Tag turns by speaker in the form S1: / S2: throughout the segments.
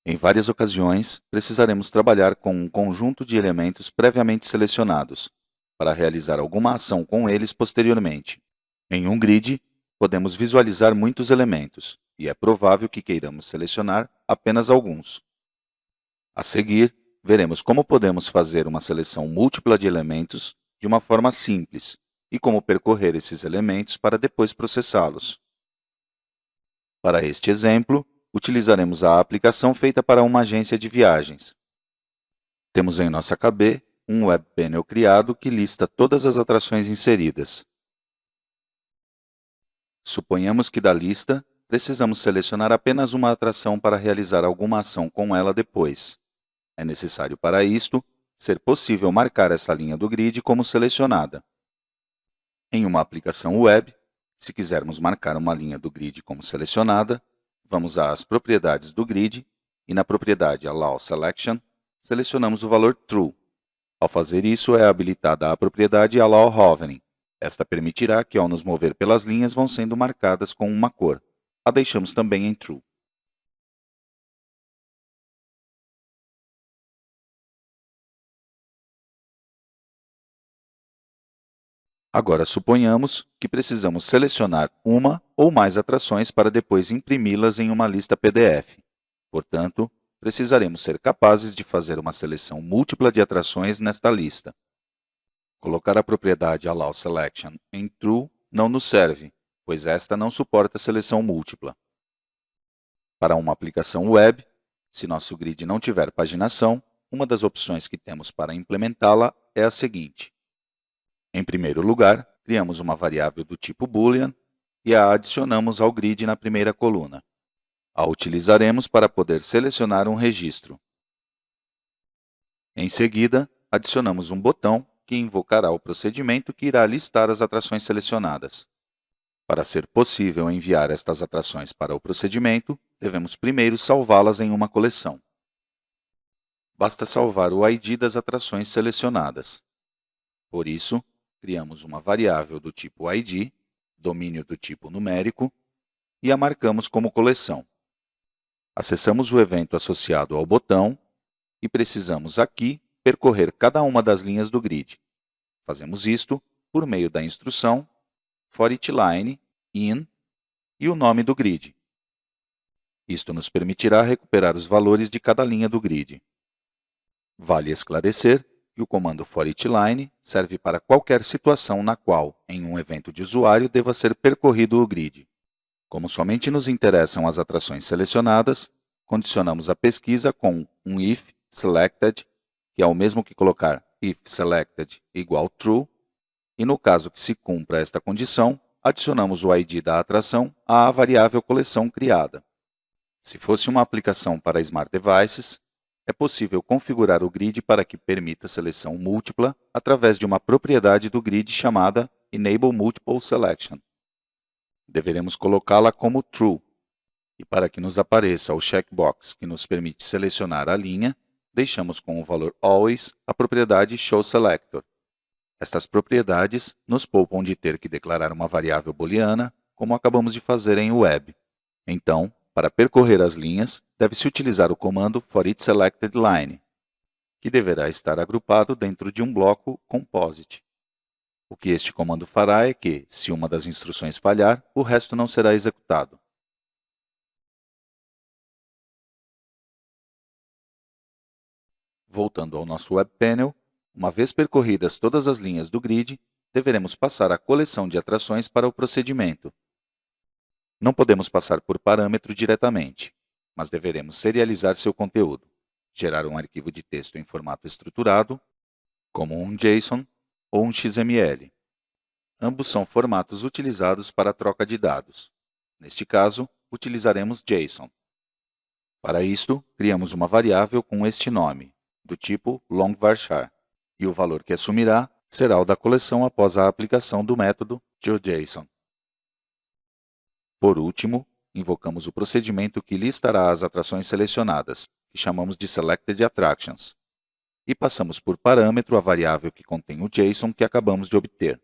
S1: Em várias ocasiões, precisaremos trabalhar com um conjunto de elementos previamente selecionados, para realizar alguma ação com eles posteriormente. Em um grid, podemos visualizar muitos elementos, e é provável que queiramos selecionar apenas alguns. A seguir, veremos como podemos fazer uma seleção múltipla de elementos de uma forma simples, e como percorrer esses elementos para depois processá-los. Para este exemplo, utilizaremos a aplicação feita para uma agência de viagens. Temos em nossa KB um Web Panel criado que lista todas as atrações inseridas. Suponhamos que da lista, precisamos selecionar apenas uma atração para realizar alguma ação com ela depois. É necessário para isto ser possível marcar essa linha do grid como selecionada. Em uma aplicação web, se quisermos marcar uma linha do grid como selecionada, vamos às propriedades do grid e na propriedade Allow Selection, selecionamos o valor True. Ao fazer isso, é habilitada a propriedade Allow Hovering. Esta permitirá que, ao nos mover pelas linhas, vão sendo marcadas com uma cor. A deixamos também em True. Agora, suponhamos que precisamos selecionar uma ou mais atrações para depois imprimi-las em uma lista PDF. Portanto, precisaremos ser capazes de fazer uma seleção múltipla de atrações nesta lista. Colocar a propriedade Allow Selection em True não nos serve, pois esta não suporta seleção múltipla. Para uma aplicação web, se nosso grid não tiver paginação, uma das opções que temos para implementá-la é a seguinte. Em primeiro lugar, criamos uma variável do tipo Boolean e a adicionamos ao grid na primeira coluna. A utilizaremos para poder selecionar um registro. Em seguida, adicionamos um botão que invocará o procedimento que irá listar as atrações selecionadas. Para ser possível enviar estas atrações para o procedimento, devemos primeiro salvá-las em uma coleção. Basta salvar o ID das atrações selecionadas. Por isso, criamos uma variável do tipo ID, domínio do tipo numérico, e a marcamos como coleção. Acessamos o evento associado ao botão e precisamos aqui percorrer cada uma das linhas do grid. Fazemos isto por meio da instrução forEachLine in e o nome do grid. Isto nos permitirá recuperar os valores de cada linha do grid. Vale esclarecer que o comando forEachLine serve para qualquer situação na qual, em um evento de usuário, deva ser percorrido o grid. Como somente nos interessam as atrações selecionadas, condicionamos a pesquisa com um if selected, que é o mesmo que colocar if selected igual true, e no caso que se cumpra esta condição, adicionamos o ID da atração à variável coleção criada. Se fosse uma aplicação para Smart Devices, é possível configurar o grid para que permita seleção múltipla através de uma propriedade do grid chamada Enable Multiple Selection. Deveremos colocá-la como True, e para que nos apareça o checkbox que nos permite selecionar a linha, deixamos com o valor Always a propriedade ShowSelector. Estas propriedades nos poupam de ter que declarar uma variável booleana, como acabamos de fazer em web. Então, para percorrer as linhas, deve-se utilizar o comando forEachSelectedLine, que deverá estar agrupado dentro de um bloco composite. O que este comando fará é que, se uma das instruções falhar, o resto não será executado. Voltando ao nosso Web Panel, uma vez percorridas todas as linhas do grid, deveremos passar a coleção de atrações para o procedimento. Não podemos passar por parâmetro diretamente, mas deveremos serializar seu conteúdo, gerar um arquivo de texto em formato estruturado, como um JSON ou um XML. Ambos são formatos utilizados para a troca de dados. Neste caso, utilizaremos JSON. Para isto, criamos uma variável com este nome, do tipo longvarchar, e o valor que assumirá será o da coleção após a aplicação do método toJSON. Por último, invocamos o procedimento que listará as atrações selecionadas, que chamamos de Selected Attractions, e passamos por parâmetro a variável que contém o JSON que acabamos de obter.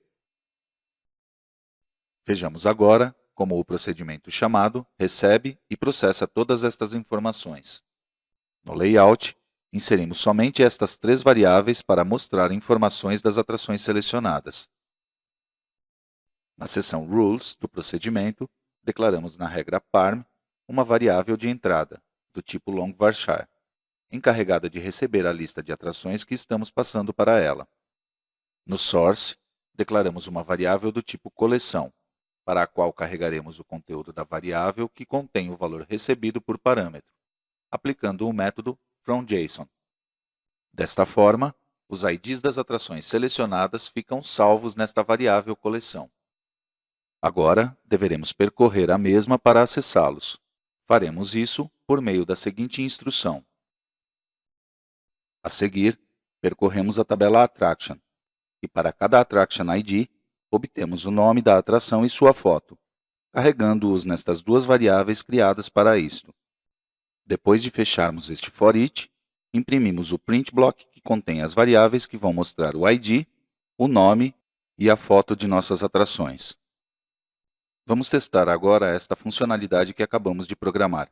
S1: Vejamos agora como o procedimento chamado recebe e processa todas estas informações. No Layout, inserimos somente estas 3 variáveis para mostrar informações das atrações selecionadas. Na seção Rules do procedimento, declaramos na regra parm uma variável de entrada, do tipo long_varchar, encarregada de receber a lista de atrações que estamos passando para ela. No source, declaramos uma variável do tipo coleção, para a qual carregaremos o conteúdo da variável que contém o valor recebido por parâmetro, aplicando o método fromJSON. Desta forma, os IDs das atrações selecionadas ficam salvos nesta variável coleção. Agora, deveremos percorrer a mesma para acessá-los. Faremos isso por meio da seguinte instrução. A seguir, percorremos a tabela Attraction, e para cada Attraction ID, obtemos o nome da atração e sua foto, carregando-os nestas 2 variáveis criadas para isto. Depois de fecharmos este for each, imprimimos o print block que contém as variáveis que vão mostrar o ID, o nome e a foto de nossas atrações. Vamos testar agora esta funcionalidade que acabamos de programar.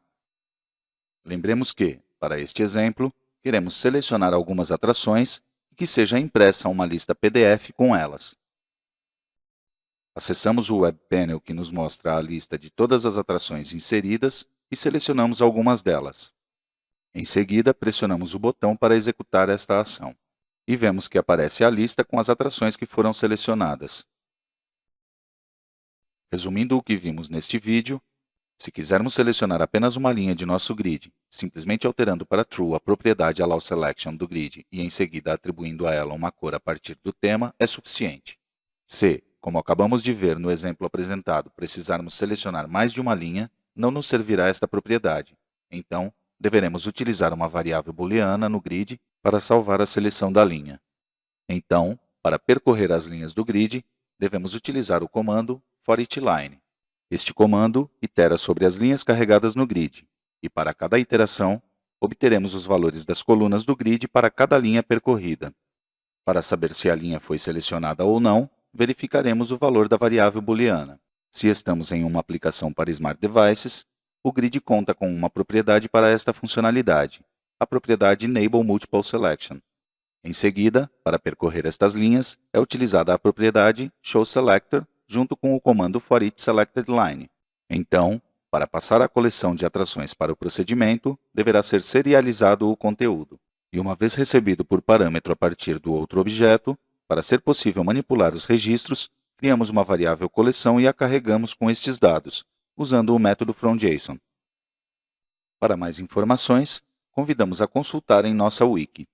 S1: Lembremos que, para este exemplo, queremos selecionar algumas atrações e que seja impressa uma lista PDF com elas. Acessamos o Web Panel que nos mostra a lista de todas as atrações inseridas e selecionamos algumas delas. Em seguida, pressionamos o botão para executar esta ação. E vemos que aparece a lista com as atrações que foram selecionadas. Resumindo o que vimos neste vídeo, se quisermos selecionar apenas uma linha de nosso grid, simplesmente alterando para True a propriedade AllowSelection do grid e em seguida atribuindo a ela uma cor a partir do tema, é suficiente. Se, como acabamos de ver no exemplo apresentado, precisarmos selecionar mais de uma linha, não nos servirá esta propriedade. Então, deveremos utilizar uma variável booleana no grid para salvar a seleção da linha. Então, para percorrer as linhas do grid, devemos utilizar o comando forEachLine. Este comando itera sobre as linhas carregadas no grid, e para cada iteração, obteremos os valores das colunas do grid para cada linha percorrida. Para saber se a linha foi selecionada ou não, verificaremos o valor da variável booleana. Se estamos em uma aplicação para Smart Devices, o grid conta com uma propriedade para esta funcionalidade, a propriedade Enable Multiple Selection. Em seguida, para percorrer estas linhas, é utilizada a propriedade showSelector junto com o comando forEachSelectedLine. Então, para passar a coleção de atrações para o procedimento, deverá ser serializado o conteúdo. E uma vez recebido por parâmetro a partir do outro objeto, para ser possível manipular os registros, criamos uma variável coleção e a carregamos com estes dados, usando o método fromJSON. Para mais informações, convidamos a consultar em nossa wiki.